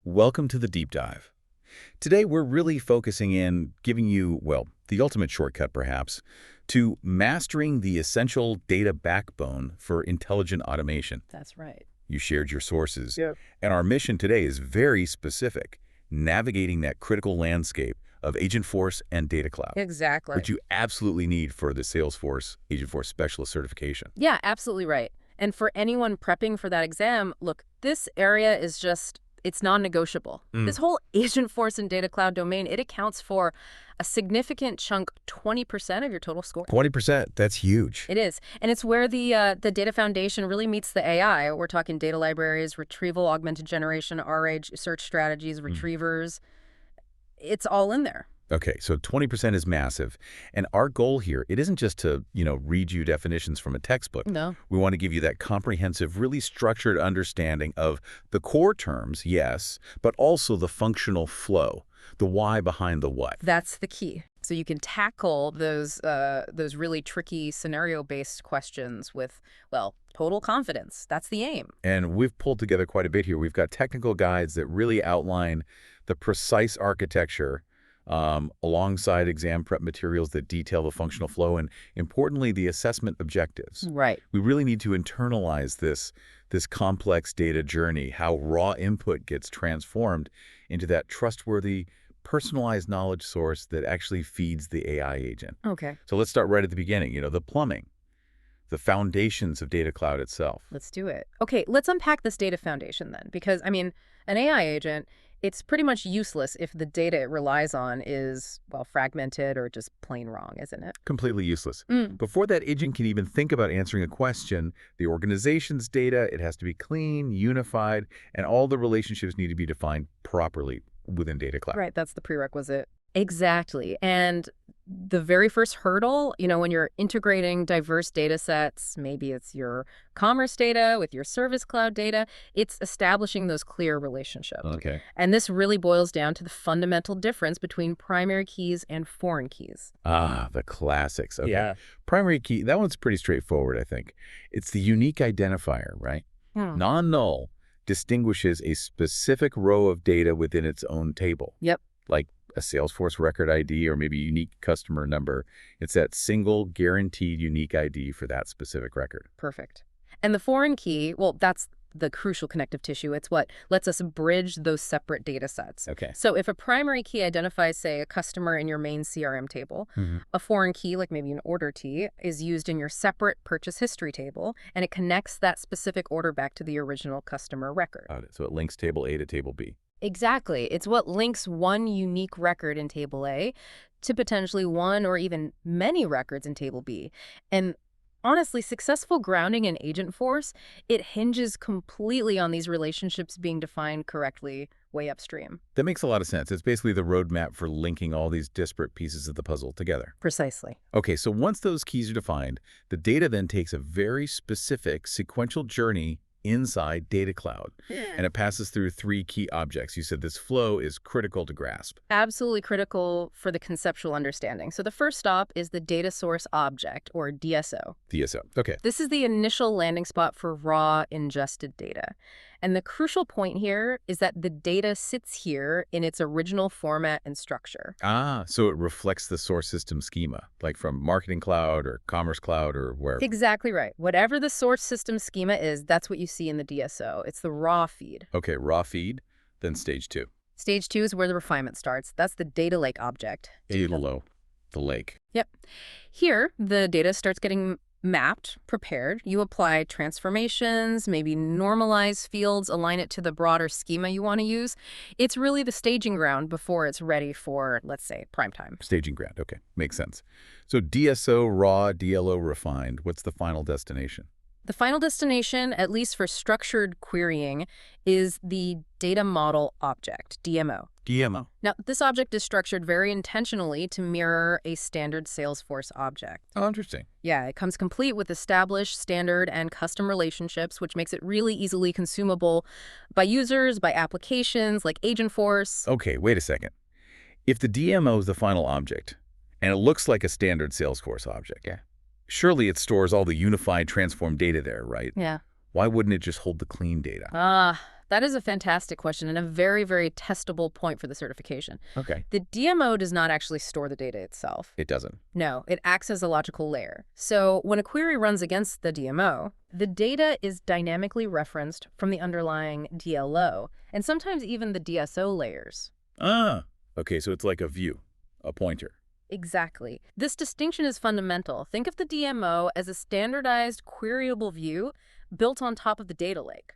Welcome to the deep dive. Today, we're really focusing in giving you, well, the ultimate shortcut perhaps, to mastering the essential data backbone for intelligent automation. That's right. You shared your sources. Yep. And our mission today is very specific, navigating that critical landscape of Agentforce and Data Cloud, Exactly. which you absolutely need for the Salesforce Agentforce Specialist certification. Yeah, absolutely right. And for anyone prepping for that exam, look, this area is just, it's non-negotiable. This whole Agentforce and Data Cloud domain, it accounts for a significant chunk, 20% of your total score. 20%, that's huge. It is. And it's where the data foundation really meets the AI. We're talking data libraries, retrieval, augmented generation, RH, search strategies, retrievers. It's all in there. Okay, so 20% is massive. And our goal here, it isn't just to, read you definitions from a textbook. No. We want to give you that comprehensive, really structured understanding of the core terms, yes, but also the functional flow, the why behind the what. That's the key. So you can tackle those really tricky scenario-based questions with, well, total confidence. That's the aim. And we've pulled together quite a bit here. We've got technical guides that really outline the precise architecture alongside exam prep materials that detail the functional flow and, importantly, the assessment objectives. Right. We really need to internalize this complex data journey, how raw input gets transformed into that trustworthy, personalized knowledge source that actually feeds the AI agent. Okay. So let's start right at the beginning, the plumbing, the foundations of Data Cloud itself. Let's do it. Okay, let's unpack this data foundation then, because, I mean, an AI agent, it's pretty much useless if the data it relies on is, well, fragmented or just plain wrong, isn't it? Completely useless. Before that agent can even think about answering a question, the organization's data, it has to be clean, unified, and all the relationships need to be defined properly within Data Cloud. Right, that's the prerequisite. Exactly. And the very first hurdle, when you're integrating diverse data sets, maybe it's your commerce data with your Service Cloud data, it's establishing those clear relationships. Okay. And this really boils down to the fundamental difference between primary keys and foreign keys. Ah, the classics. Okay. Yeah. Primary key, that one's pretty straightforward, I think. It's the unique identifier, right? Non-null distinguishes a specific row of data within its own table. Yep. Like a Salesforce record ID or maybe a unique customer number. It's that single guaranteed unique ID for that specific record. Perfect. And the foreign key, well, that's the crucial connective tissue. It's what lets us bridge those separate data sets. Okay. So if a primary key identifies, say, a customer in your main CRM table, a foreign key, like maybe an order T, is used in your separate purchase history table, and it connects that specific order back to the original customer record. Got it. So it links table A to table B. Exactly. It's what links one unique record in Table A to potentially one or even many records in Table B. And honestly, successful grounding in Agentforce, it hinges completely on these relationships being defined correctly way upstream. That makes a lot of sense. It's basically the roadmap for linking all these disparate pieces of the puzzle together. Precisely. Okay, so once those keys are defined, the data then takes a very specific sequential journey inside Data Cloud, and it passes through three key objects. You said this flow is critical to grasp. Absolutely critical for the conceptual understanding. So the first stop is the data source object, or DSO. DSO. Okay. This is the initial landing spot for raw ingested data. And the crucial point here is that the data sits here in its original format and structure. Ah, so it reflects the source system schema, like from Marketing Cloud or Commerce Cloud or wherever. Exactly right. Whatever the source system schema is, that's what you see in the DSO. It's the raw feed. Okay, raw feed, then stage 2. Stage 2 is where the refinement starts. That's the data lake object. The lake. Yep. Here, the data starts getting mapped, prepared. You apply transformations, maybe normalize fields, align it to the broader schema you want to use. It's really the staging ground before it's ready for, let's say, prime time. Staging ground. Okay, makes sense. So DSO, raw, DLO, refined. What's the final destination? The final destination, at least for structured querying, is the data model object, DMO. DMO. Now, this object is structured very intentionally to mirror a standard Salesforce object. Oh, interesting. Yeah, it comes complete with established standard and custom relationships, which makes it really easily consumable by users, by applications like Agentforce. Okay, wait a second. If the DMO is the final object, and it looks like a standard Salesforce object, surely it stores all the unified transformed data there, right? Yeah. Why wouldn't it just hold the clean data? That is a fantastic question and a very, very testable point for the certification. Okay. The DMO does not actually store the data itself. It doesn't. No, it acts as a logical layer. So when a query runs against the DMO, the data is dynamically referenced from the underlying DLO, and sometimes even the DSO layers. Ah, okay, so it's like a view, a pointer. Exactly. This distinction is fundamental. Think of the DMO as a standardized queryable view built on top of the data lake.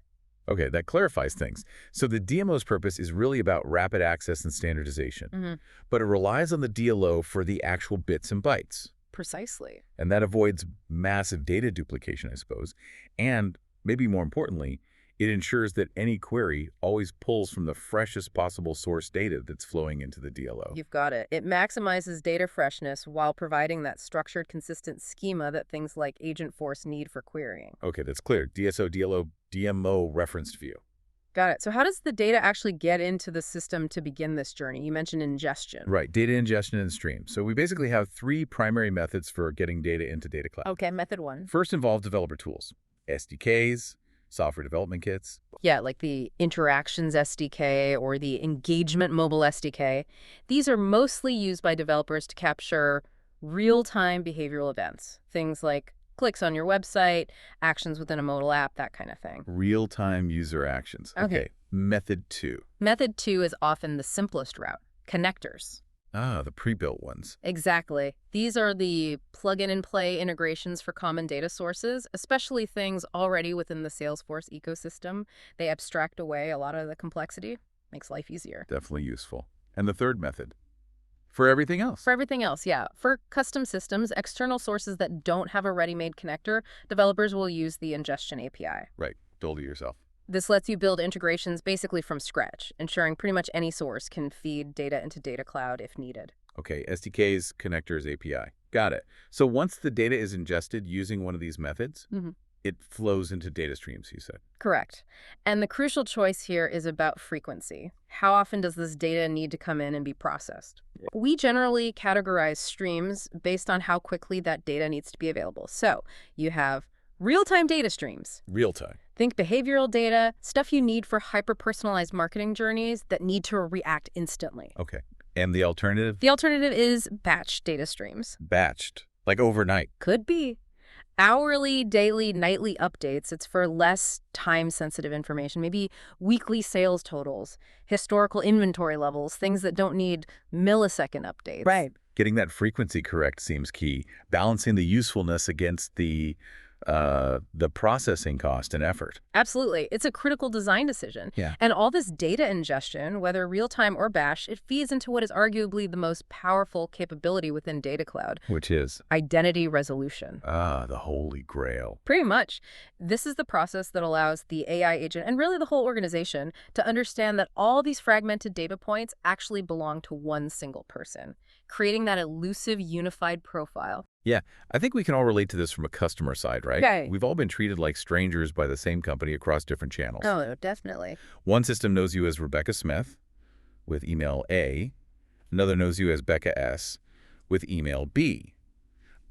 Okay, that clarifies things. So the DMO's purpose is really about rapid access and standardization, but it relies on the DLO for the actual bits and bytes. Precisely. And that avoids massive data duplication, I suppose. And maybe more importantly, it ensures that any query always pulls from the freshest possible source data that's flowing into the DLO. You've got it. It maximizes data freshness while providing that structured, consistent schema that things like Agentforce need for querying. Okay, that's clear. DSO, DLO, DMO referenced view. Got it. So how does the data actually get into the system to begin this journey? You mentioned ingestion. Right, data ingestion and stream. So we basically have three primary methods for getting data into Data Cloud. Okay, method one. First involve developer tools, SDKs, software development kits. Yeah, like the Interactions SDK or the Engagement Mobile SDK. These are mostly used by developers to capture real-time behavioral events. Things like clicks on your website, actions within a mobile app, that kind of thing. Real-time user actions. Okay. Method two. Method two is often the simplest route, connectors. Ah, the pre-built ones. Exactly. These are the plug-in-and-play integrations for common data sources, especially things already within the Salesforce ecosystem. They abstract away a lot of the complexity, makes life easier. Definitely useful. And the third method. For everything else. For everything else, yeah. For custom systems, external sources that don't have a ready-made connector, developers will use the ingestion API. Right. Build it yourself. This lets you build integrations basically from scratch, ensuring pretty much any source can feed data into Data Cloud if needed. Okay, SDKs, connectors, API. Got it. So once the data is ingested using one of these methods, it flows into data streams, you said. Correct. And the crucial choice here is about frequency. How often does this data need to come in and be processed? We generally categorize streams based on how quickly that data needs to be available. So you have real-time data streams. Real time. Think behavioral data, stuff you need for hyper-personalized marketing journeys that need to react instantly. Okay. And the alternative? The alternative is batch data streams. Batched. Like overnight. Could be. Hourly, daily, nightly updates. It's for less time-sensitive information, maybe weekly sales totals, historical inventory levels, things that don't need millisecond updates. Right. Getting that frequency correct seems key. Balancing the usefulness against the processing cost and effort. Absolutely. It's a critical design decision. Yeah. And all this data ingestion, whether real-time or batch, it feeds into what is arguably the most powerful capability within Data Cloud. Which is? Identity resolution. Ah, the holy grail. Pretty much. This is the process that allows the AI agent, and really the whole organization, to understand that all these fragmented data points actually belong to one single person, creating that elusive unified profile. Yeah, I think we can all relate to this from a customer side, right? Okay. We've all been treated like strangers by the same company across different channels. Oh, definitely. One system knows you as Rebecca Smith with email A. Another knows you as Becca S. with email B.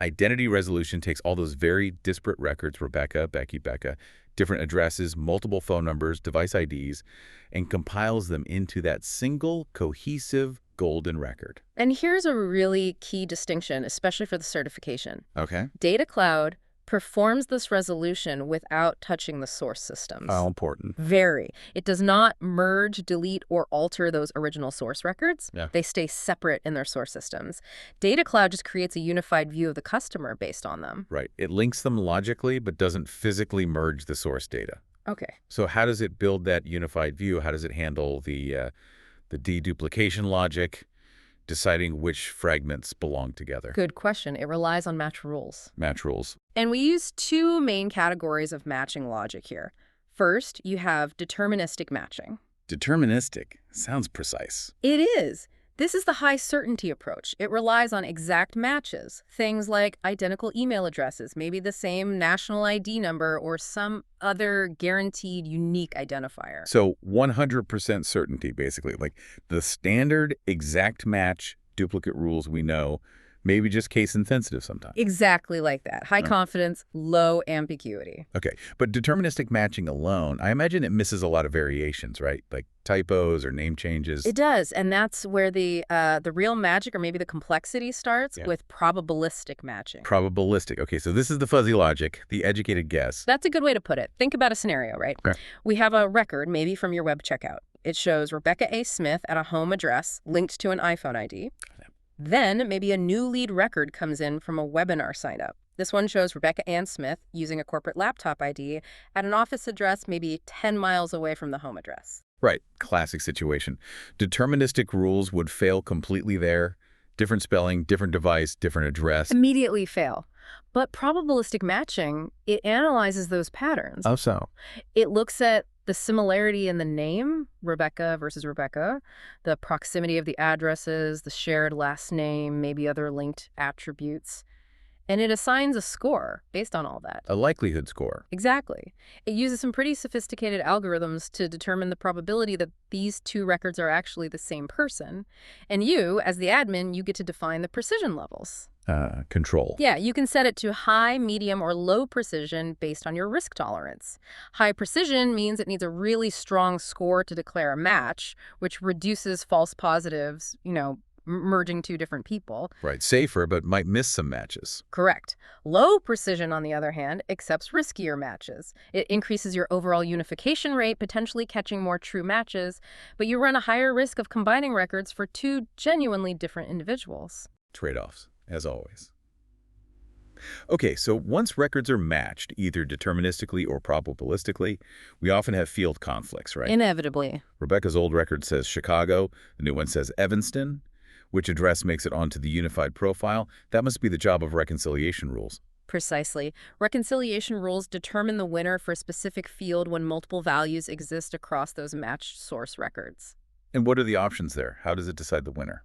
Identity resolution takes all those very disparate records, Rebecca, Becky, Becca, different addresses, multiple phone numbers, device IDs, and compiles them into that single, cohesive, golden record. And here's a really key distinction, especially for the certification. Okay. Data Cloud performs this resolution without touching the source systems. How important. Very. It does not merge, delete, or alter those original source records. Yeah. They stay separate in their source systems. Data Cloud just creates a unified view of the customer based on them. Right. It links them logically, but doesn't physically merge the source data. Okay. So how does it build that unified view? How does it handle the deduplication logic, deciding which fragments belong together? Good question. It relies on match rules. Match rules. And we use two main categories of matching logic here. First, you have deterministic matching. Deterministic. Sounds precise. It is. This is the high certainty approach. It relies on exact matches, things like identical email addresses, maybe the same national ID number or some other guaranteed unique identifier. So 100% certainty, basically. Like the standard exact match duplicate rules we know Maybe just case-insensitive sometimes. Exactly like that. High Oh, confidence, low ambiguity. okay. But deterministic matching alone, I imagine it misses a lot of variations, right? Like typos or name changes. It does, and that's where the real magic or maybe the complexity starts Yeah. with probabilistic matching. Probabilistic. Okay, so this is the fuzzy logic, the educated guess. That's a good way to put it. Think about a scenario, right? Okay. We have a record, maybe from your web checkout. It shows Rebecca A. Smith at a home address linked to an iPhone ID. Then maybe a new lead record comes in from a webinar sign up. This one shows Rebecca Ann Smith using a corporate laptop ID at an office address maybe 10 miles away from the home address. Right, classic situation. Deterministic rules would fail completely there. Different spelling, different device, different address. Immediately fail. But probabilistic matching, it analyzes those patterns. Oh, so? It looks at the similarity in the name, Rebecca versus Rebecca, the proximity of the addresses, the shared last name, maybe other linked attributes, and it assigns a score based on all that. A likelihood score. Exactly. It uses some pretty sophisticated algorithms to determine the probability that these two records are actually the same person. And you, as the admin, you get to define the precision levels. Control. Yeah, you can set it to high, medium, or low precision based on your risk tolerance. High precision means it needs a really strong score to declare a match, which reduces false positives, merging two different people. Right, safer, but might miss some matches. Correct. Low precision, on the other hand, accepts riskier matches. It increases your overall unification rate, potentially catching more true matches, but you run a higher risk of combining records for two genuinely different individuals. Trade-offs, as always. Okay, so once records are matched, either deterministically or probabilistically, we often have field conflicts, right? Inevitably. Rebecca's old record says Chicago, the new one says Evanston. Which address makes it onto the unified profile? That must be the job of reconciliation rules. Precisely. Reconciliation rules determine the winner for a specific field when multiple values exist across those matched source records. And what are the options there? How does it decide the winner?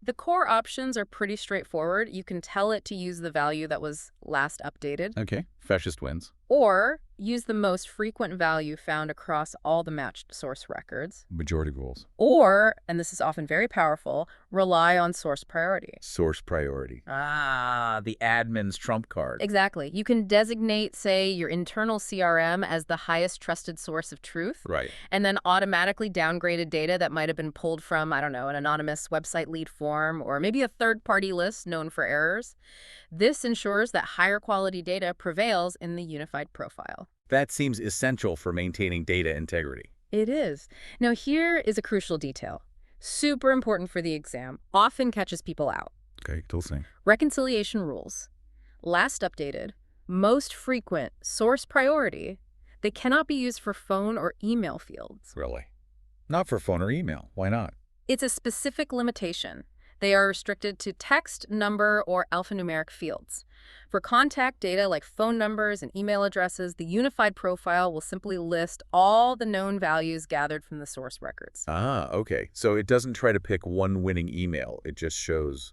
The core options are pretty straightforward. You can tell it to use the value that was last updated, Okay, fascist wins. or use the most frequent value found across all the matched source records, Majority rules. or, and this is often very powerful, rely on source priority. Source priority. Ah, the admin's trump card. Exactly. You can designate, say, your internal CRM as the highest trusted source of truth, Right. and then automatically downgraded data that might have been pulled from, I don't know, an anonymous website lead form, or maybe a third-party list known for errors. This ensures that higher quality data prevails in the unified profile. That seems essential for maintaining data integrity. It is. Now, here is a crucial detail. Super important for the exam. Often catches people out. Okay, still saying. Reconciliation rules. Last updated. Most frequent. Source priority. They cannot be used for phone or email fields. Really? Not for phone or email. Why not? It's a specific limitation. They are restricted to text, number, or alphanumeric fields. For contact data like phone numbers and email addresses, the unified profile will simply list all the known values gathered from the source records. Ah, okay. So it doesn't try to pick one winning email. It just shows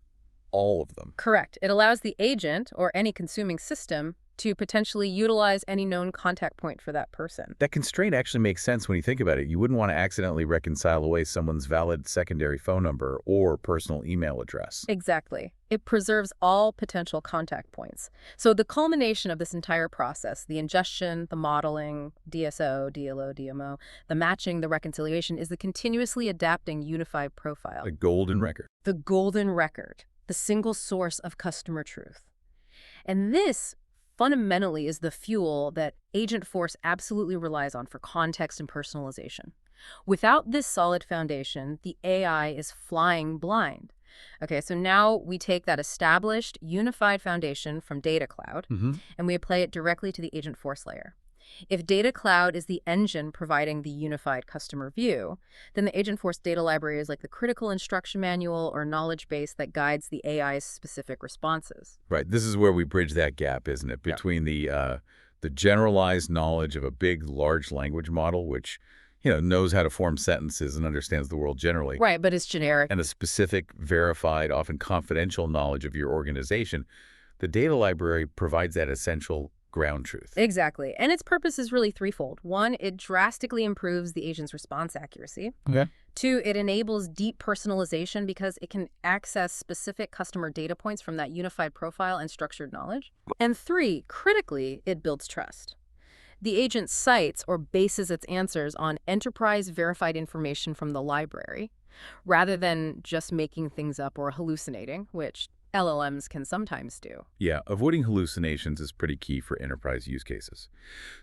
all of them. Correct. It allows the agent, or any consuming system, to potentially utilize any known contact point for that person. That constraint actually makes sense when you think about it. You wouldn't want to accidentally reconcile away someone's valid secondary phone number or personal email address. Exactly. It preserves all potential contact points. So the culmination of this entire process, the ingestion, the modeling, DSO, DLO, DMO, the matching, the reconciliation, is the continuously adapting unified profile. A golden record. The golden record, the single source of customer truth. And this fundamentally is the fuel that Agentforce absolutely relies on for context and personalization. Without this solid foundation, the AI is flying blind. Okay, so now we take that established, unified foundation from Data Cloud, and we apply it directly to the Agentforce layer. If Data Cloud is the engine providing the unified customer view, then the Agentforce data library is like the critical instruction manual or knowledge base that guides the AI's specific responses. Right. This is where we bridge that gap, isn't it? Between the generalized knowledge of a big, large language model, which knows how to form sentences and understands the world generally. Right, but it's generic. And the specific, verified, often confidential knowledge of your organization. The data library provides that essential ground truth. Exactly. And its purpose is really threefold. One, it drastically improves the agent's response accuracy. Okay. Two, it enables deep personalization because it can access specific customer data points from that unified profile and structured knowledge. And three, critically, it builds trust. The agent cites or bases its answers on enterprise-verified information from the library, rather than just making things up or hallucinating, which LLMs can sometimes do. Yeah, avoiding hallucinations is pretty key for enterprise use cases.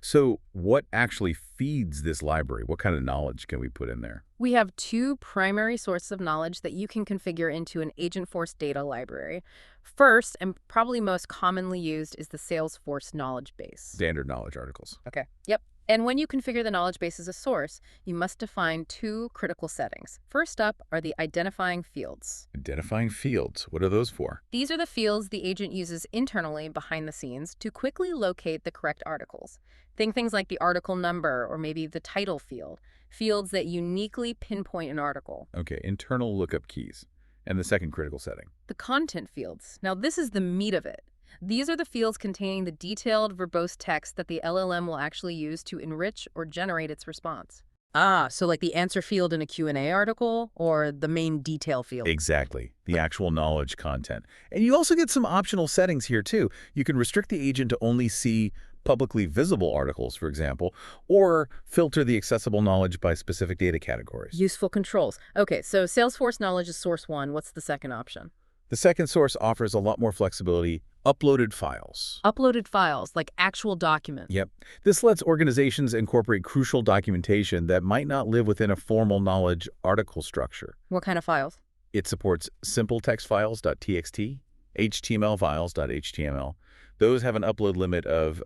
So what actually feeds this library? What kind of knowledge can we put in there? We have two primary sources of knowledge that you can configure into an Agentforce data library. First, and probably most commonly used, is the Salesforce knowledge base. Standard knowledge articles. Okay. Yep. And when you configure the knowledge base as a source, you must define two critical settings. First up are the identifying fields. Identifying fields. What are those for? These are the fields the agent uses internally behind the scenes to quickly locate the correct articles. Think things like the article number or maybe the title field, fields that uniquely pinpoint an article. Okay, internal lookup keys. And the second critical setting. The content fields. Now, this is the meat of it. These are the fields containing the detailed, verbose text that the LLM will actually use to enrich or generate its response. So like the answer field in a Q&A article or the main detail field. Exactly. The actual knowledge content. And you also get some optional settings here, too. You can restrict the agent to only see publicly visible articles, for example, or filter the accessible knowledge by specific data categories. Useful controls. Okay, so Salesforce knowledge is source one. What's the second option? The second source offers a lot more flexibility, uploaded files. Uploaded files, like actual documents. Yep. This lets organizations incorporate crucial documentation that might not live within a formal knowledge article structure. What kind of files? It supports simple text files.txt, HTML files.html. Those have an upload limit of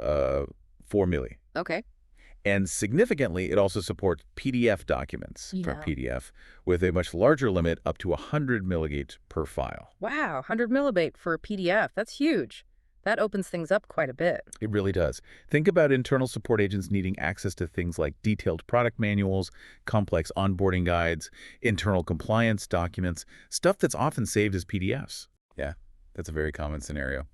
4 milli. Okay. And significantly, it also supports PDF documents for Yeah. PDF with a much larger limit up to 100 milligates per file. Wow, 100 millibyte for a PDF. That's huge. That opens things up quite a bit. It really does. Think about internal support agents needing access to things like detailed product manuals, complex onboarding guides, internal compliance documents, stuff that's often saved as PDFs. Yeah, that's a very common scenario.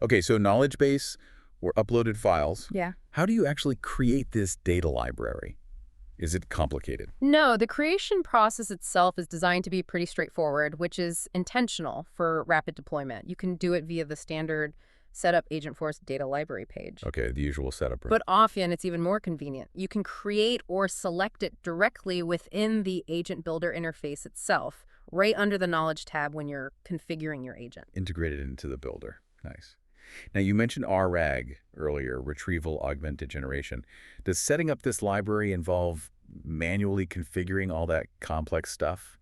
Okay, so knowledge base or uploaded files. Yeah. How do you actually create this data library? Is it complicated? No, the creation process itself is designed to be pretty straightforward, which is intentional for rapid deployment. You can do it via the standard setup Agentforce data library page. Okay, the usual setup. Right? But often it's even more convenient. You can create or select it directly within the agent builder interface itself, right under the knowledge tab when you're configuring your agent. Integrated into the builder. Nice. Now, you mentioned RAG earlier, Retrieval Augmented Generation. Does setting up this library involve manually configuring all that complex stuff?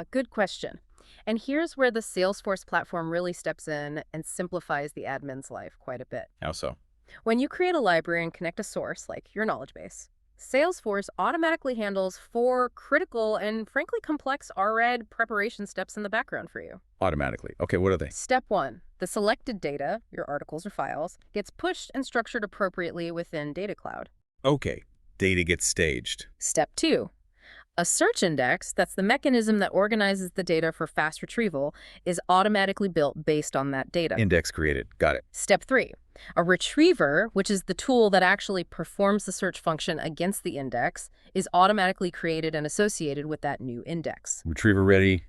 Good question. And here's where the Salesforce platform really steps in and simplifies the admin's life quite a bit. How so? When you create a library and connect a source, like your knowledge base, Salesforce automatically handles 4 critical and frankly complex RAG preparation steps in the background for you. Automatically. Okay, what are they? Step 1, the selected data, your articles or files, gets pushed and structured appropriately within Data Cloud. Okay, data gets staged. Step 2, a search index, that's the mechanism that organizes the data for fast retrieval, is automatically built based on that data. Index created. Got it. Step 3, a retriever, which is the tool that actually performs the search function against the index, is automatically created and associated with that new index. Retriever ready.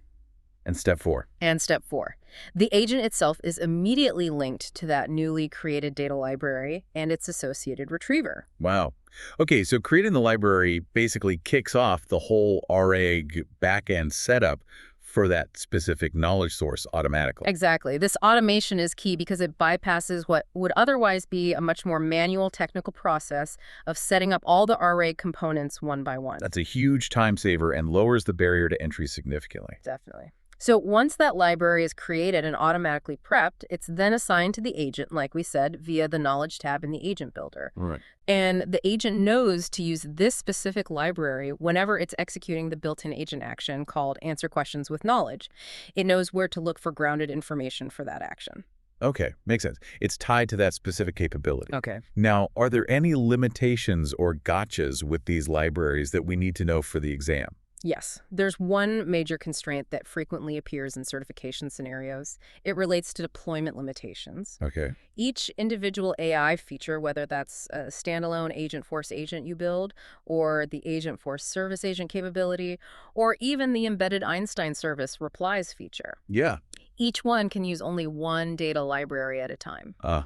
And step 4. And step 4, the agent itself is immediately linked to that newly created data library and its associated retriever. Wow. Okay, so creating the library basically kicks off the whole RAG backend setup for that specific knowledge source automatically. Exactly. This automation is key because it bypasses what would otherwise be a much more manual technical process of setting up all the RAG components one by one. That's a huge time saver and lowers the barrier to entry significantly. Definitely. So once that library is created and automatically prepped, it's then assigned to the agent, like we said, via the Knowledge tab in the Agent Builder. Right. And the agent knows to use this specific library whenever it's executing the built-in agent action called Answer Questions with Knowledge. It knows where to look for grounded information for that action. Okay, makes sense. It's tied to that specific capability. Okay. Now, are there any limitations or gotchas with these libraries that we need to know for the exam? Yes, there's one major constraint that frequently appears in certification scenarios. It relates to deployment limitations. Okay. Each individual AI feature, whether that's a standalone Agentforce agent you build, or the Agentforce service agent capability, or even the embedded Einstein service replies feature, Yeah. each one can use only one data library at a time. Uh,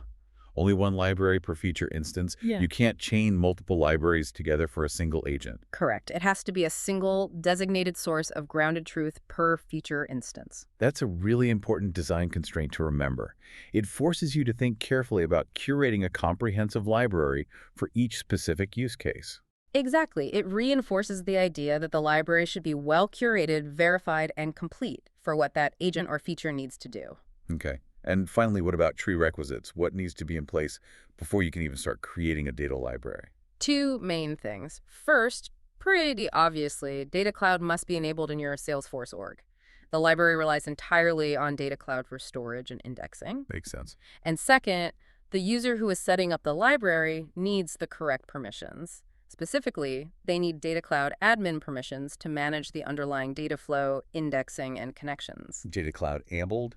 Only one library per feature instance. Yeah. You can't chain multiple libraries together for a single agent. Correct. It has to be a single designated source of grounded truth per feature instance. That's a really important design constraint to remember. It forces you to think carefully about curating a comprehensive library for each specific use case. Exactly. It reinforces the idea that the library should be well curated, verified, and complete for what that agent or feature needs to do. Okay. And finally, what about tree requisites? What needs to be in place before you can even start creating a data library? Two main things. First, pretty obviously, Data Cloud must be enabled in your Salesforce org. The library relies entirely on Data Cloud for storage and indexing. Makes sense. And second, the user who is setting up the library needs the correct permissions. Specifically, they need Data Cloud admin permissions to manage the underlying data flow, indexing, and connections. Data Cloud AMBLed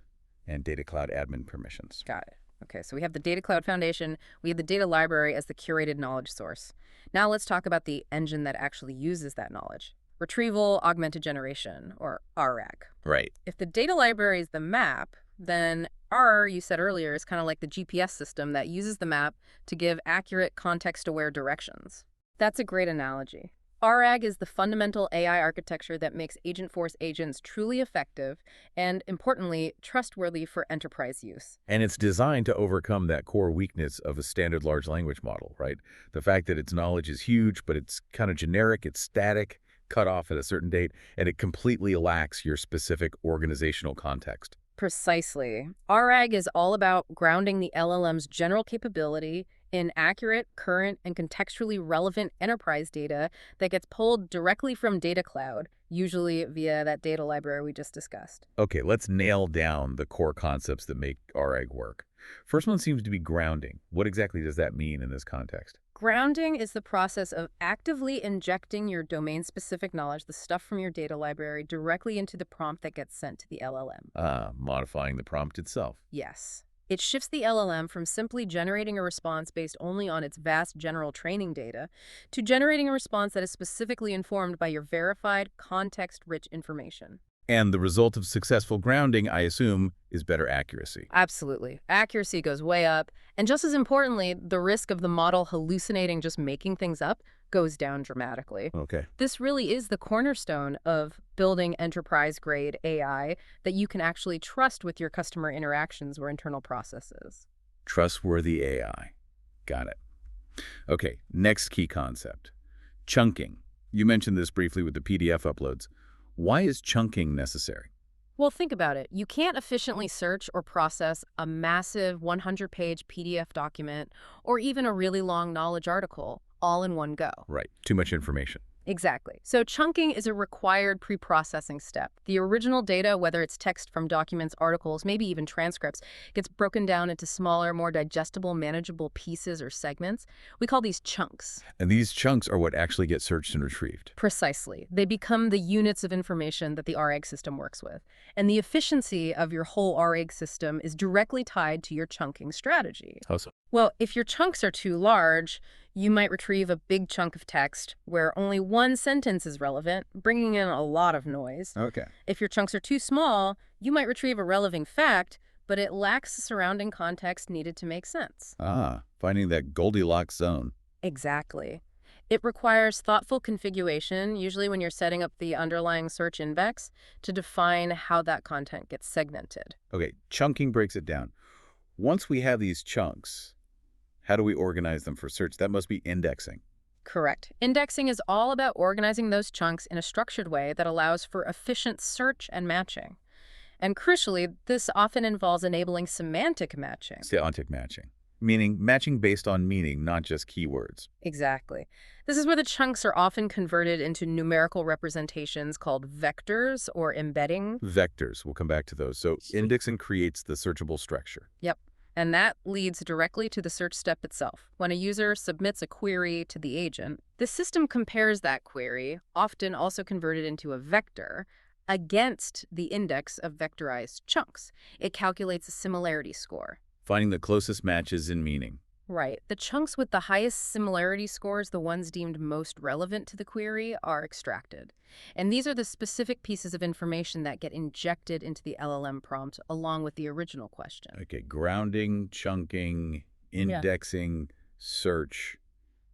and Data Cloud admin permissions. Got it. Okay, so we have the Data Cloud Foundation, we have the data library as the curated knowledge source. Now let's talk about the engine that actually uses that knowledge. Retrieval Augmented Generation, or RAG. Right. If the data library is the map, then R, you said earlier, is kind of like the GPS system that uses the map to give accurate context-aware directions. That's a great analogy. RAG is the fundamental AI architecture that makes Agentforce agents truly effective and, importantly, trustworthy for enterprise use. And it's designed to overcome that core weakness of a standard large language model, right? The fact that its knowledge is huge, but it's kind of generic, it's static, cut off at a certain date, and it completely lacks your specific organizational context. Precisely. RAG is all about grounding the LLM's general capability in accurate, current, and contextually relevant enterprise data that gets pulled directly from Data Cloud, usually via that data library we just discussed. Okay, let's nail down the core concepts that make RAG work. First one seems to be grounding. What exactly does that mean in this context? Grounding is the process of actively injecting your domain-specific knowledge, the stuff from your data library, directly into the prompt that gets sent to the LLM. Modifying the prompt itself. Yes. It shifts the LLM from simply generating a response based only on its vast general training data to generating a response that is specifically informed by your verified, context-rich information. And the result of successful grounding, I assume, is better accuracy. Absolutely. Accuracy goes way up. And just as importantly, the risk of the model hallucinating, just making things up, goes down dramatically. Okay. This really is the cornerstone of building enterprise-grade AI that you can actually trust with your customer interactions or internal processes. Trustworthy AI. Got it. Okay, next key concept. Chunking. You mentioned this briefly with the PDF uploads. Why is chunking necessary? Well, think about it. You can't efficiently search or process a massive 100-page PDF document or even a really long knowledge article all in one go. Right, too much information. Exactly. So chunking is a required pre-processing step. The original data, whether it's text from documents, articles, maybe even transcripts, gets broken down into smaller, more digestible, manageable pieces or segments. We call these chunks. And these chunks are what actually get searched and retrieved. Precisely. They become the units of information that the RAG system works with. And the efficiency of your whole RAG system is directly tied to your chunking strategy. How so? Well, if your chunks are too large, you might retrieve a big chunk of text where only one sentence is relevant, bringing in a lot of noise. Okay. If your chunks are too small, you might retrieve a relevant fact, but it lacks the surrounding context needed to make sense. Finding that Goldilocks zone. Exactly. It requires thoughtful configuration, usually when you're setting up the underlying search index, to define how that content gets segmented. Okay, chunking breaks it down. Once we have these chunks, how do we organize them for search? That must be indexing. Correct. Indexing is all about organizing those chunks in a structured way that allows for efficient search and matching. And crucially, this often involves enabling semantic matching. Semantic matching. Meaning matching based on meaning, not just keywords. Exactly. This is where the chunks are often converted into numerical representations called vectors or embedding. Vectors, we'll come back to those. So indexing creates the searchable structure. Yep. And that leads directly to the search step itself. When a user submits a query to the agent, the system compares that query, often also converted into a vector, against the index of vectorized chunks. It calculates a similarity score. Finding the closest matches in meaning. Right. The chunks with the highest similarity scores, the ones deemed most relevant to the query, are extracted. And these are the specific pieces of information that get injected into the LLM prompt along with the original question. Okay, grounding, chunking, Yeah. indexing, search.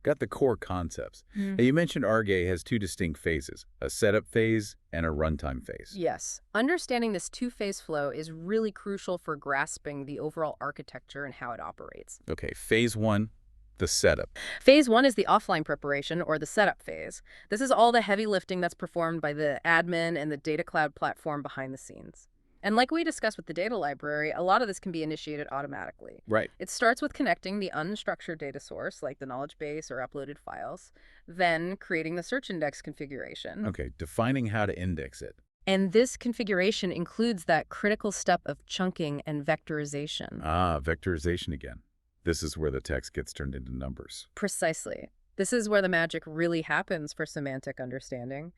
Got the core concepts. Mm. Now, you mentioned RGA has two distinct phases, a setup phase and a runtime phase. Yes. Understanding this two-phase flow is really crucial for grasping the overall architecture and how it operates. Okay, phase one, the setup. Phase one is the offline preparation, or the setup phase. This is all the heavy lifting that's performed by the admin and the data cloud platform behind the scenes. And like we discussed with the data library, a lot of this can be initiated automatically. Right. It starts with connecting the unstructured data source, like the knowledge base or uploaded files, then creating the search index configuration. Okay, defining how to index it. And this configuration includes that critical step of chunking and vectorization. Ah, vectorization again. This is where the text gets turned into numbers. Precisely. This is where the magic really happens for semantic understanding.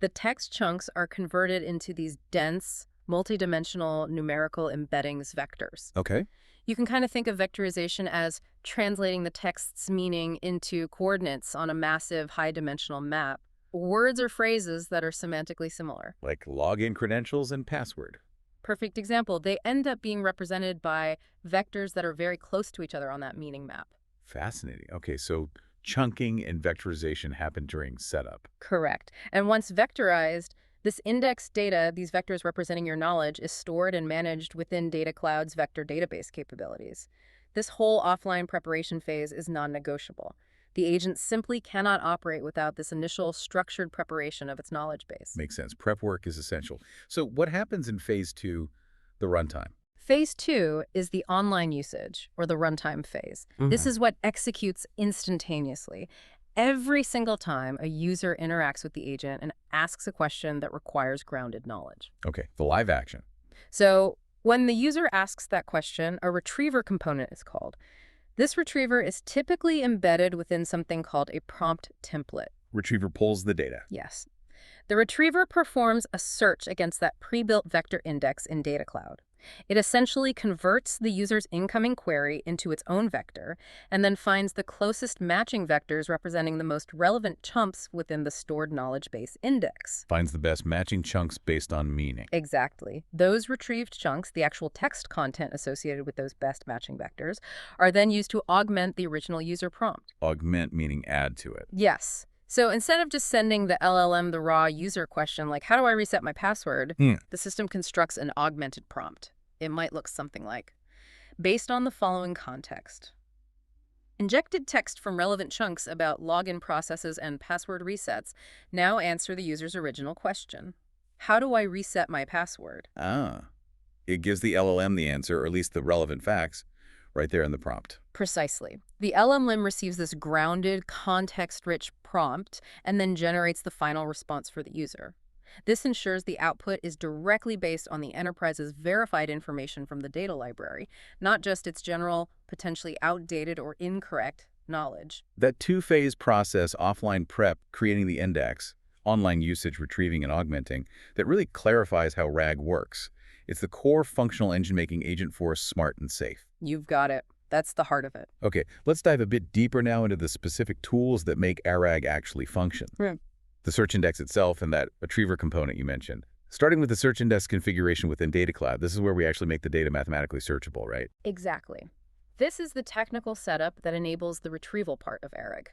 The text chunks are converted into these dense, multidimensional numerical embeddings vectors. Okay. You can kind of think of vectorization as translating the text's meaning into coordinates on a massive high-dimensional map, words or phrases that are semantically similar. Like login credentials and password. Perfect example, they end up being represented by vectors that are very close to each other on that meaning map. Fascinating. Okay, so chunking and vectorization happen during setup. Correct. And once vectorized, this index data, these vectors representing your knowledge, is stored and managed within Data Cloud's vector database capabilities. This whole offline preparation phase is non-negotiable. The agent simply cannot operate without this initial structured preparation of its knowledge base. Makes sense. Prep work is essential. So what happens in phase two, the runtime? Phase two is the online usage, or the runtime phase. This is what executes instantaneously. Every single time a user interacts with the agent and asks a question that requires grounded knowledge. Okay, the live action. So when the user asks that question, a retriever component is called. This retriever is typically embedded within something called a prompt template. Retriever pulls the data. Yes. The retriever performs a search against that pre-built vector index in Data Cloud. It essentially converts the user's incoming query into its own vector and then finds the closest matching vectors representing the most relevant chunks within the stored knowledge base index. Finds the best matching chunks based on meaning. Exactly. Those retrieved chunks, the actual text content associated with those best matching vectors, are then used to augment the original user prompt. Augment meaning add to it. Yes. So instead of just sending the LLM the raw user question like, how do I reset my password? The system constructs an augmented prompt. It might look something like, based on the following context. Injected text from relevant chunks about login processes and password resets now answer the user's original question. How do I reset my password? Ah, it gives the LLM the answer, or at least the relevant facts, right there in the prompt. Precisely. The LLM receives this grounded, context-rich prompt and then generates the final response for the user. This ensures the output is directly based on the enterprise's verified information from the data library, not just its general, potentially outdated or incorrect knowledge. That two-phase process, offline prep, creating the index, online usage, retrieving and augmenting, that really clarifies how RAG works. It's the core functional engine making Agentforce smart and safe. You've got it. That's the heart of it. Okay, let's dive a bit deeper now into the specific tools that make RAG actually function. The search index itself and that retriever component you mentioned. Starting with the search index configuration within Data Cloud, this is where we actually make the data mathematically searchable, right? Exactly. This is the technical setup that enables the retrieval part of RAG.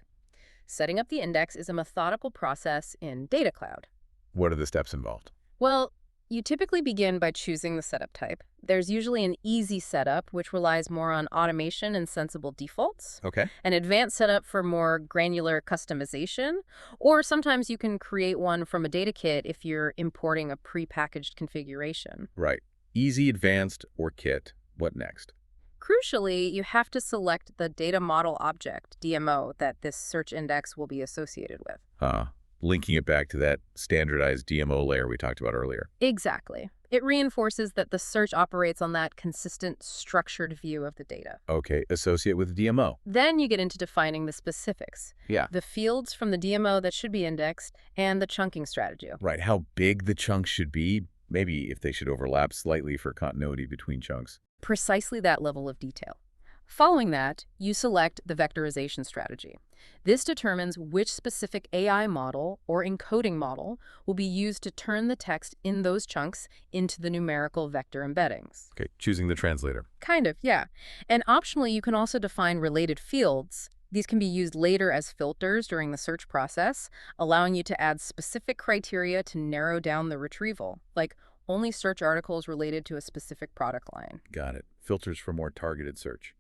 Setting up the index is a methodical process in Data Cloud. What are the steps involved? Well, you typically begin by choosing the setup type. There's usually an easy setup, which relies more on automation and sensible defaults. Okay. An advanced setup for more granular customization, or sometimes you can create one from a data kit if you're importing a prepackaged configuration. Right. Easy, advanced, or kit. What next? Crucially, you have to select the data model object, DMO, that this search index will be associated with. linking it back to that standardized DMO layer we talked about earlier. Exactly. It reinforces that the search operates on that consistent, structured view of the data. Okay, associate with DMO. Then you get into defining the specifics, Yeah. the fields from the DMO that should be indexed, and the chunking strategy. Right, how big the chunks should be, maybe if they should overlap slightly for continuity between chunks. Precisely that level of detail. Following that, you select the vectorization strategy. This determines which specific AI model or encoding model will be used to turn the text in those chunks into the numerical vector embeddings. Okay, choosing the translator. Kind of, yeah. And optionally, you can also define related fields. These can be used later as filters during the search process, allowing you to add specific criteria to narrow down the retrieval, like only search articles related to a specific product line. Got it. Filters for more targeted search.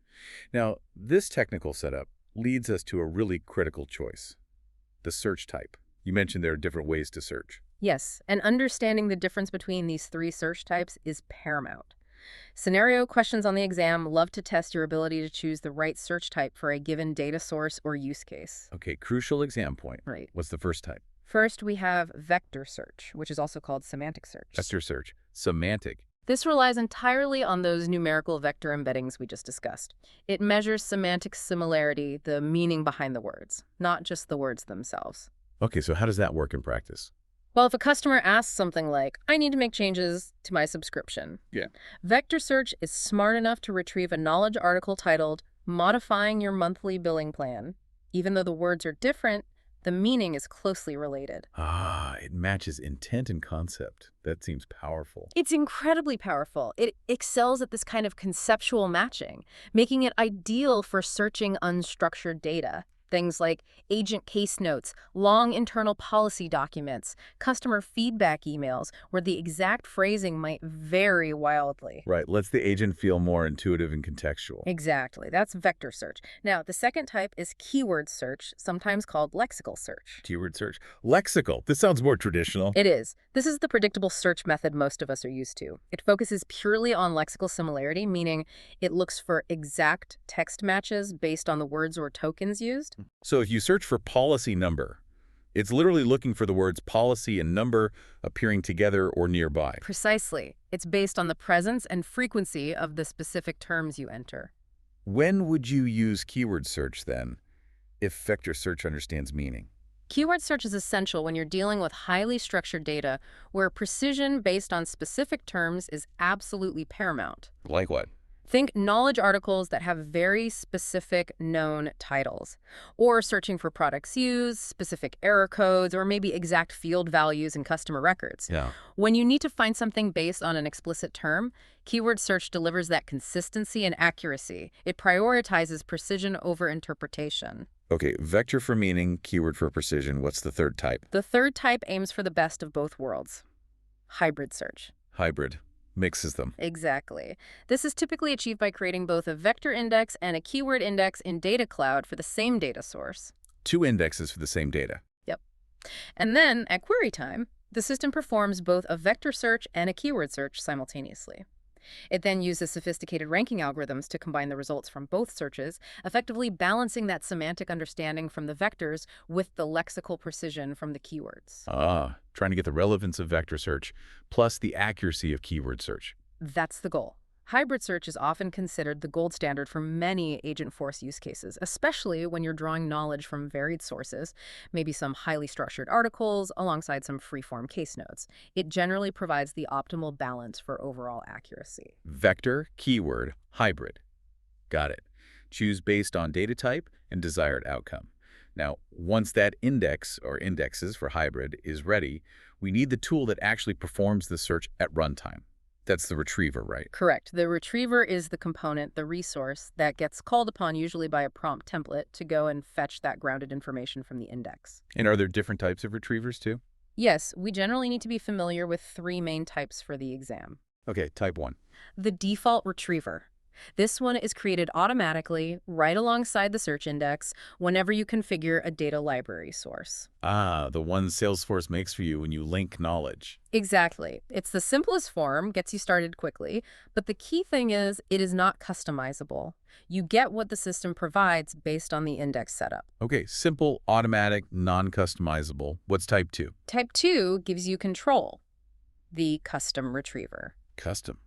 Now, this technical setup leads us to a really critical choice, the search type. You mentioned there are different ways to search. Yes, and understanding the difference between these three search types is paramount. Scenario questions on the exam love to test your ability to choose the right search type for a given data source or use case. Okay, crucial exam point. Right. What's the first type? First, we have vector search, which is also called semantic search. Vector search. Semantic. This relies entirely on those numerical vector embeddings we just discussed. It measures semantic similarity, the meaning behind the words, not just the words themselves. Okay, so how does that work in practice? Well, if a customer asks something like, I need to make changes to my subscription, Yeah. vector search is smart enough to retrieve a knowledge article titled, Modifying Your Monthly Billing Plan. Even though the words are different, the meaning is closely related. Ah, it matches intent and concept. That seems powerful. It's incredibly powerful. It excels at this kind of conceptual matching, making it ideal for searching unstructured data. Things like agent case notes, long internal policy documents, customer feedback emails, where the exact phrasing might vary wildly. Right, lets the agent feel more intuitive and contextual. Exactly. That's vector search. Now, the second type is keyword search, sometimes called lexical search. Keyword search. Lexical. This sounds more traditional. It is. This is the predictable search method most of us are used to. It focuses purely on lexical similarity, meaning it looks for exact text matches based on the words or tokens used. So if you search for policy number, it's literally looking for the words policy and number appearing together or nearby. Precisely. It's based on the presence and frequency of the specific terms you enter. When would you use keyword search then, if vector search understands meaning? Keyword search is essential when you're dealing with highly structured data where precision based on specific terms is absolutely paramount. Like what? Think knowledge articles that have very specific known titles, or searching for products used, specific error codes, or maybe exact field values in customer records. Yeah. When you need to find something based on an explicit term, keyword search delivers that consistency and accuracy. It prioritizes precision over interpretation. Okay, vector for meaning, keyword for precision. What's the third type? The third type aims for the best of both worlds. Hybrid search. Hybrid. Mixes them. Exactly. This is typically achieved by creating both a vector index and a keyword index in Data Cloud for the same data source. Two indexes for the same data. Yep. And then, at query time, the system performs both a vector search and a keyword search simultaneously. It then uses sophisticated ranking algorithms to combine the results from both searches, effectively balancing that semantic understanding from the vectors with the lexical precision from the keywords. Ah, trying to get the relevance of vector search plus the accuracy of keyword search. That's the goal. Hybrid search is often considered the gold standard for many Agentforce use cases, especially when you're drawing knowledge from varied sources, maybe some highly structured articles alongside some free-form case notes. It generally provides the optimal balance for overall accuracy. Vector, keyword, hybrid. Got it. Choose based on data type and desired outcome. Now, once that index or indexes for hybrid is ready, we need the tool that actually performs the search at runtime. That's the retriever, right? Correct. The retriever is the component, the resource, that gets called upon usually by a prompt template to go and fetch that grounded information from the index. And are there different types of retrievers too? Yes, we generally need to be familiar with three main types for the exam. Okay, type 1. The default retriever. This one is created automatically right alongside the search index whenever you configure a data library source. Ah, the one Salesforce makes for you when you link knowledge. Exactly. It's the simplest form, gets you started quickly, but the key thing is it is not customizable. You get what the system provides based on the index setup. Okay, simple, automatic, non-customizable. What's type 2? Type 2 gives you control, the custom retriever. Custom.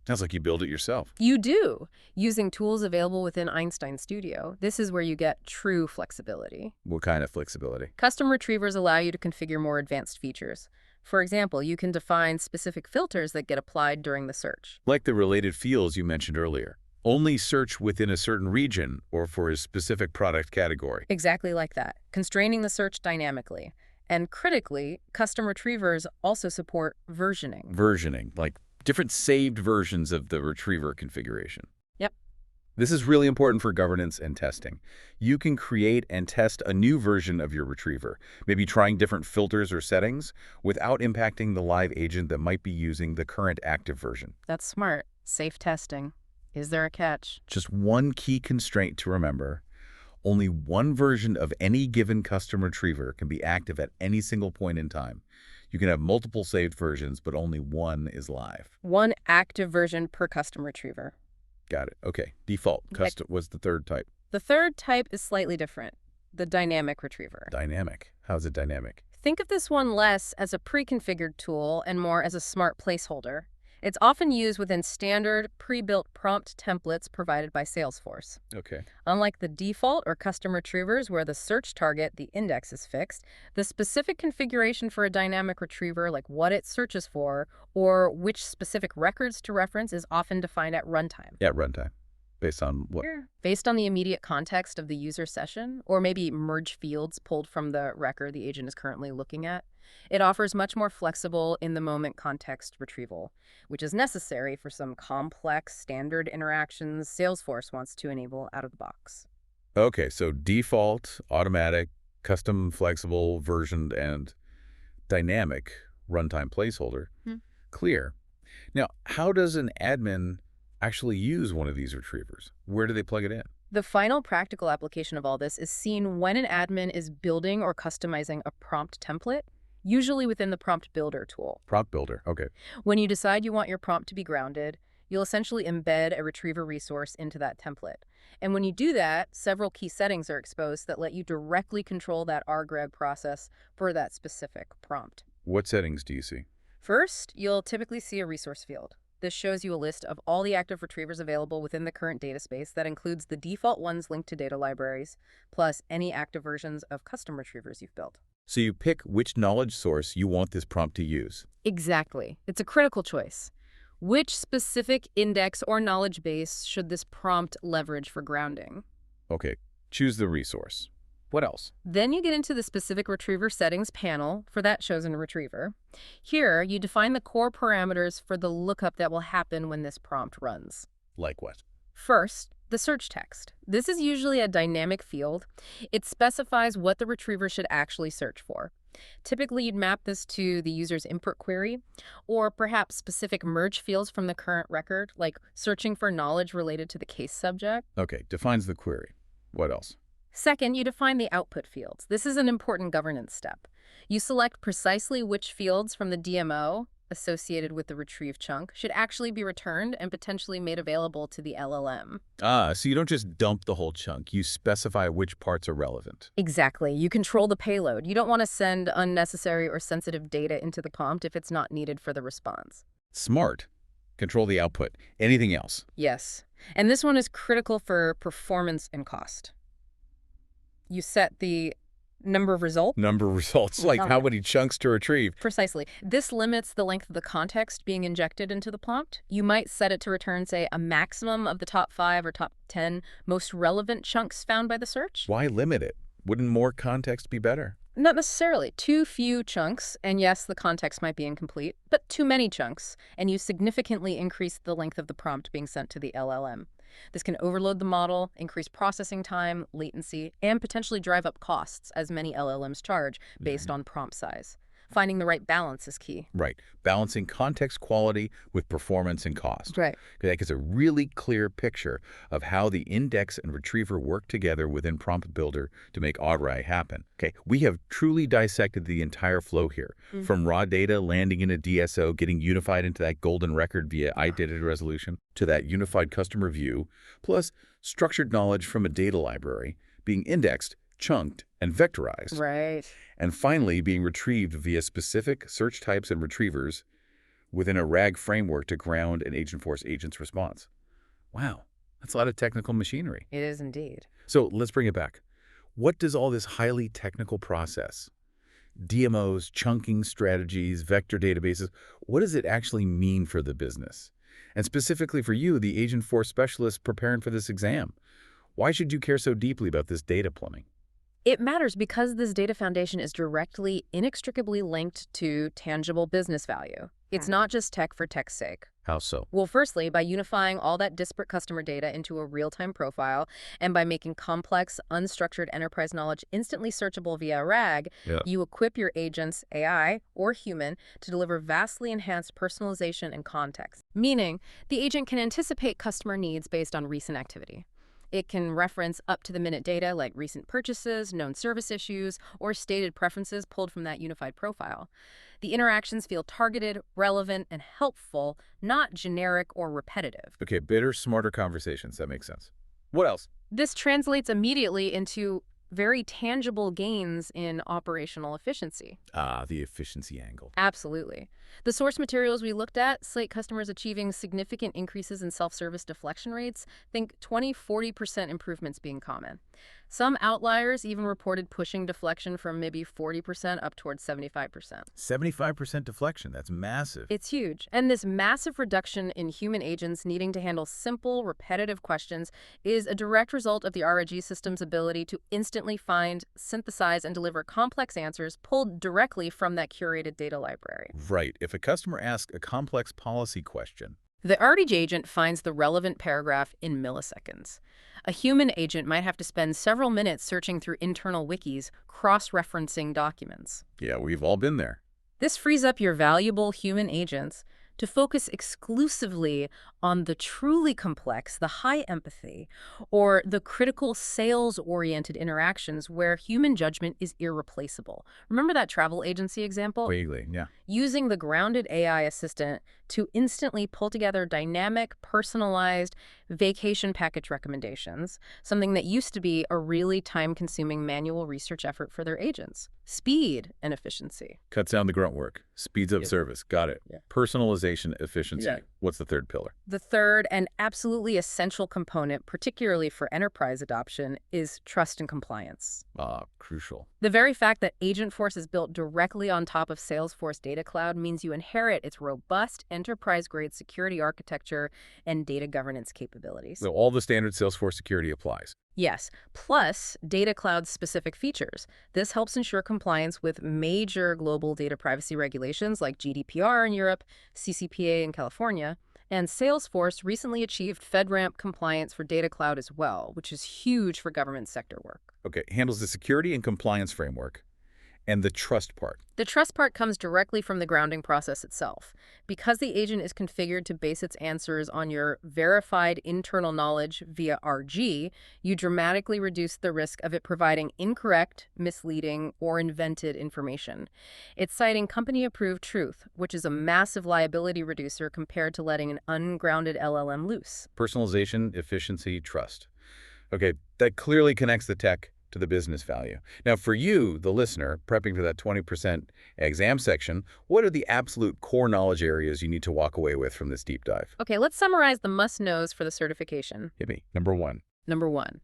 Sounds like you build it yourself. You do, using tools available within Einstein Studio. This is where you get true flexibility. What kind of flexibility? Custom retrievers allow you to configure more advanced features. For example, you can define specific filters that get applied during the search. Like the related fields you mentioned earlier. Only search within a certain region or for a specific product category. Exactly like that, constraining the search dynamically. And critically, custom retrievers also support versioning. Versioning, like different saved versions of the retriever configuration. Yep. This is really important for governance and testing. You can create and test a new version of your retriever, maybe trying different filters or settings without impacting the live agent that might be using the current active version. That's smart. Safe testing. Is there a catch? Just one key constraint to remember. Only one version of any given custom retriever can be active at any single point in time. You can have multiple saved versions, but only one is live. One active version per custom retriever. Got it. Okay. Default. Okay. Custom was the third type. The third type is slightly different, the dynamic retriever. Dynamic. How's it dynamic? Think of this one less as a pre-configured tool and more as a smart placeholder. It's often used within standard, pre-built prompt templates provided by Salesforce. Okay. Unlike the default or custom retrievers where the search target, the index, is fixed, the specific configuration for a dynamic retriever, like what it searches for or which specific records to reference, is often defined at runtime. Yeah, runtime. Based on what? Based on the immediate context of the user session, or maybe merge fields pulled from the record the agent is currently looking at. It offers much more flexible in-the-moment context retrieval, which is necessary for some complex standard interactions Salesforce wants to enable out of the box. Okay, so default, automatic, custom, flexible, versioned, and dynamic runtime placeholder. Clear. Now, how does an admin actually use one of these retrievers? Where do they plug it in? The final practical application of all this is seen when an admin is building or customizing a prompt template, usually within the prompt builder tool. Prompt builder. Okay. When you decide you want your prompt to be grounded, you'll essentially embed a retriever resource into that template. And when you do that, several key settings are exposed that let you directly control that rgrad process for that specific prompt. What settings do you see? First, you'll typically see a resource field. This shows you a list of all the active retrievers available within the current data space that includes the default ones linked to data libraries, plus any active versions of custom retrievers you've built. So you pick which knowledge source you want this prompt to use. Exactly. It's a critical choice. Which specific index or knowledge base should this prompt leverage for grounding? Okay, choose the resource. What else? Then you get into the specific retriever settings panel for that chosen retriever. Here, you define the core parameters for the lookup that will happen when this prompt runs. Like what? First, the search text. This is usually a dynamic field. It specifies what the retriever should actually search for. Typically, you'd map this to the user's input query, or perhaps specific merge fields from the current record, like searching for knowledge related to the case subject. Okay, defines the query. What else? Second, you define the output fields. This is an important governance step. You select precisely which fields from the DMO associated with the retrieve chunk should actually be returned and potentially made available to the LLM. Ah, so you don't just dump the whole chunk. You specify which parts are relevant. Exactly. You control the payload. You don't want to send unnecessary or sensitive data into the prompt if it's not needed for the response. Smart. Control the output. Anything else? Yes. And this one is critical for performance and cost. You set the number of results. Number of results, like how many chunks to retrieve. Precisely. This limits the length of the context being injected into the prompt. You might set it to return, say, a maximum of the top 5 or top 10 most relevant chunks found by the search. Why limit it? Wouldn't more context be better? Not necessarily. Too few chunks, and yes, the context might be incomplete, but too many chunks, and you significantly increase the length of the prompt being sent to the LLM. This can overload the model, increase processing time, latency, and potentially drive up costs, as many LLMs charge, based on prompt size. Finding the right balance is key. Right. Balancing context quality with performance and cost. Right. That gives a really clear picture of how the index and retriever work together within Prompt Builder to make AutoRai happen. Okay, we have truly dissected the entire flow here, from raw data landing in a DSO, getting unified into that golden record via iData resolution, to that unified customer view, plus structured knowledge from a data library being indexed, chunked, and vectorized. Right. And finally, being retrieved via specific search types and retrievers within a RAG framework to ground an Agentforce agent's response. Wow, that's a lot of technical machinery. It is indeed. So let's bring it back. What does all this highly technical process, DMOs, chunking strategies, vector databases, what does it actually mean for the business? And specifically for you, the Agentforce specialist preparing for this exam, why should you care so deeply about this data plumbing? It matters because this data foundation is directly, inextricably linked to tangible business value. It's not just tech for tech's sake. How so? Well, firstly, by unifying all that disparate customer data into a real-time profile, and by making complex, unstructured enterprise knowledge instantly searchable via RAG, you equip your agents, AI or human, to deliver vastly enhanced personalization and context. Meaning, the agent can anticipate customer needs based on recent activity. It can reference up-to-the-minute data like recent purchases, known service issues, or stated preferences pulled from that unified profile. The interactions feel targeted, relevant, and helpful, not generic or repetitive. Okay, better, smarter conversations. That makes sense. What else? This translates immediately into very tangible gains in operational efficiency. Ah, the efficiency angle. Absolutely. The source materials we looked at cite customers achieving significant increases in self-service deflection rates. Think 20–40% improvements being common. Some outliers even reported pushing deflection from maybe 40% up towards 75%. 75% deflection. That's massive. It's huge. And this massive reduction in human agents needing to handle simple, repetitive questions is a direct result of the RAG system's ability to instantly find, synthesize, and deliver complex answers pulled directly from that curated data library. Right. If a customer asks a complex policy question, the RAG agent finds the relevant paragraph in milliseconds. A human agent might have to spend several minutes searching through internal wikis, cross-referencing documents. yeah, we've all been there. This frees up your valuable human agents to focus exclusively on the truly complex, the high empathy, or the critical sales-oriented interactions where human judgment is irreplaceable. Remember that travel agency example? Vaguely, yeah. Using the grounded AI assistant to instantly pull together dynamic, personalized vacation package recommendations, something that used to be a really time-consuming manual research effort for their agents. Speed and efficiency. Cuts down the grunt work. Speeds up service. Got it. Yeah. Personalization, efficiency. Yeah. What's the third pillar? The third and absolutely essential component, particularly for enterprise adoption, is trust and compliance. Ah, crucial. The very fact that Agentforce is built directly on top of Salesforce Data Cloud means you inherit its robust enterprise-grade security architecture and data governance capabilities. So all the standard Salesforce security applies. Yes, plus Data Cloud's specific features. This helps ensure compliance with major global data privacy regulations like GDPR in Europe, CCPA in California, and Salesforce recently achieved FedRAMP compliance for Data Cloud as well, which is huge for government sector work. Okay, handles the security and compliance framework and the trust part. The trust part comes directly from the grounding process itself. Because the agent is configured to base its answers on your verified internal knowledge via RG, you dramatically reduce the risk of it providing incorrect, misleading, or invented information. It's citing company-approved truth, which is a massive liability reducer compared to letting an ungrounded LLM loose. Personalization, efficiency, trust. Okay, that clearly connects the tech to the business value. Now, for you, the listener, prepping for that 20% exam section, what are the absolute core knowledge areas you need to walk away with from this deep dive? Okay, let's summarize the must-knows for the certification. Hit me. Number one. Number one,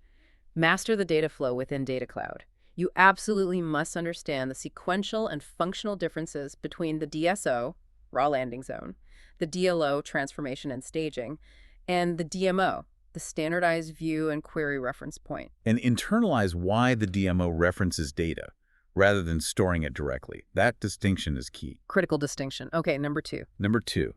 master the data flow within Data Cloud. You absolutely must understand the sequential and functional differences between the DSO, raw landing zone, the DLO, transformation and staging, and the DMO, the standardized view and query reference point. And internalize why the DMO references data rather than storing it directly. That distinction is key. Critical distinction. Okay, number two. Number two,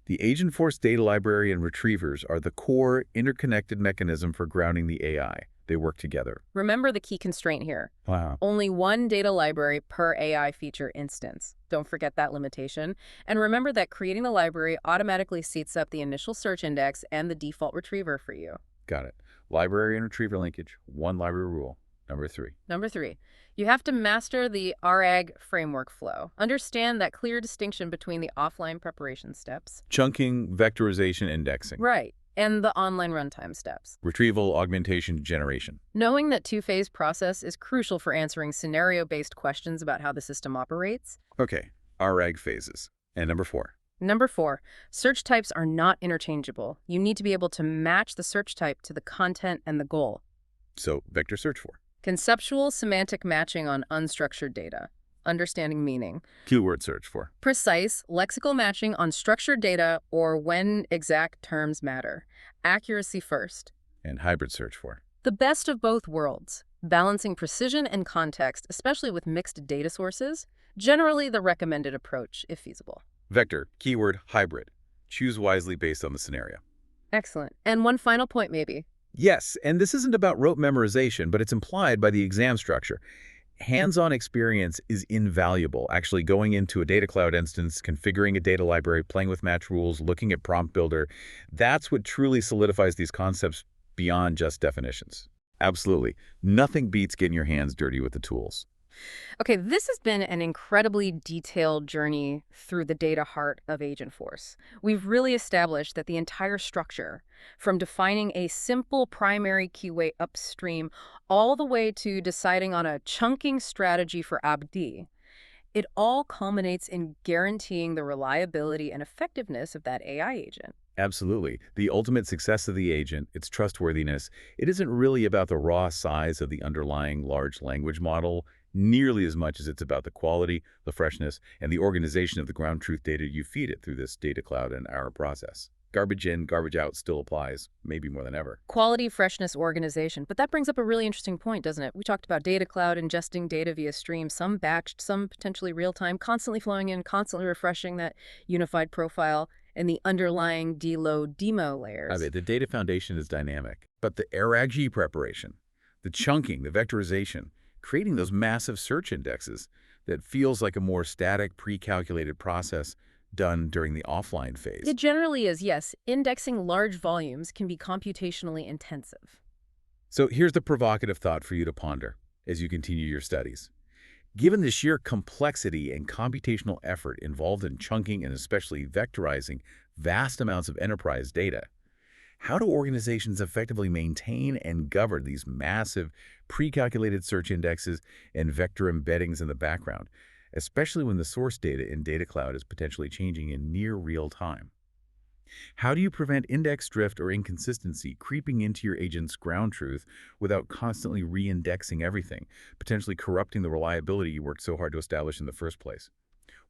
the Agentforce data library and retrievers are the core interconnected mechanism for grounding the AI. they work together. Remember the key constraint here. Wow. Only one data library per AI feature instance. Don't forget that limitation. And remember that creating the library automatically sets up the initial search index and the default retriever for you. Got it. Library and retriever linkage, one library rule. Number 3. Number 3, you have to master the RAG framework flow. Understand that clear distinction between the offline preparation steps. Chunking, vectorization, indexing. Right. And the online runtime steps. Retrieval, augmentation, generation. Knowing that two-phase process is crucial for answering scenario-based questions about how the system operates. Okay, RAG phases. And number 4. Number 4, search types are not interchangeable. You need to be able to match the search type to the content and the goal. So, vector search for. Conceptual semantic matching on unstructured data. Understanding meaning. Keyword search for. Precise lexical matching on structured data or when exact terms matter. Accuracy first. And hybrid search for. The best of both worlds. Balancing precision and context, especially with mixed data sources. Generally the recommended approach, if feasible. Vector, keyword, hybrid. Choose wisely based on the scenario. Excellent. And one final point maybe. Yes, and this isn't about rote memorization, but it's implied by the exam structure. Hands-on experience is invaluable. Actually going into a data cloud instance, configuring a data library, playing with match rules, looking at prompt builder, that's what truly solidifies these concepts beyond just definitions. Absolutely. Nothing beats getting your hands dirty with the tools. Okay, this has been an incredibly detailed journey through the data heart of Agentforce. We've really established that the entire structure, from defining a simple primary keyway upstream all the way to deciding on a chunking strategy for ABD, it all culminates in guaranteeing the reliability and effectiveness of that AI agent. Absolutely. The ultimate success of the agent, its trustworthiness, it isn't really about the raw size of the underlying large language model nearly as much as it's about the quality, the freshness, and the organization of the ground truth data you feed it through this data cloud and our process. Garbage in, garbage out still applies, maybe more than ever. Quality, freshness, organization. But that brings up a really interesting point, doesn't it? We talked about data cloud, ingesting data via stream, some batched, some potentially real-time, constantly flowing in, constantly refreshing that unified profile and the underlying deload demo layers. I mean, the data foundation is dynamic, but the RAG preparation, the chunking, the vectorization, creating those massive search indexes that feels like a more static, pre-calculated process done during the offline phase. It generally is, yes. Indexing large volumes can be computationally intensive. So here's the provocative thought for you to ponder as you continue your studies. Given the sheer complexity and computational effort involved in chunking and especially vectorizing vast amounts of enterprise data, how do organizations effectively maintain and govern these massive pre-calculated search indexes and vector embeddings in the background, especially when the source data in Data Cloud is potentially changing in near real time? How do you prevent index drift or inconsistency creeping into your agent's ground truth without constantly re-indexing everything, potentially corrupting the reliability you worked so hard to establish in the first place?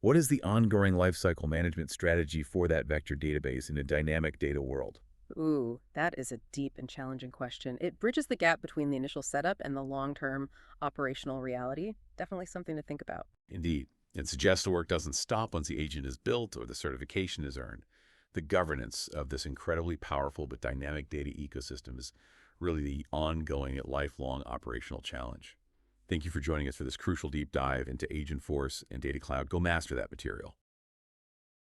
What is the ongoing lifecycle management strategy for that vector database in a dynamic data world? Ooh, that is a deep and challenging question. It bridges the gap between the initial setup and the long-term operational reality. Definitely something to think about. Indeed. It suggests the work doesn't stop once the agent is built or the certification is earned. The governance of this incredibly powerful but dynamic data ecosystem is really the ongoing, lifelong operational challenge. Thank you for joining us for this crucial deep dive into Agentforce and Data Cloud. Go master that material.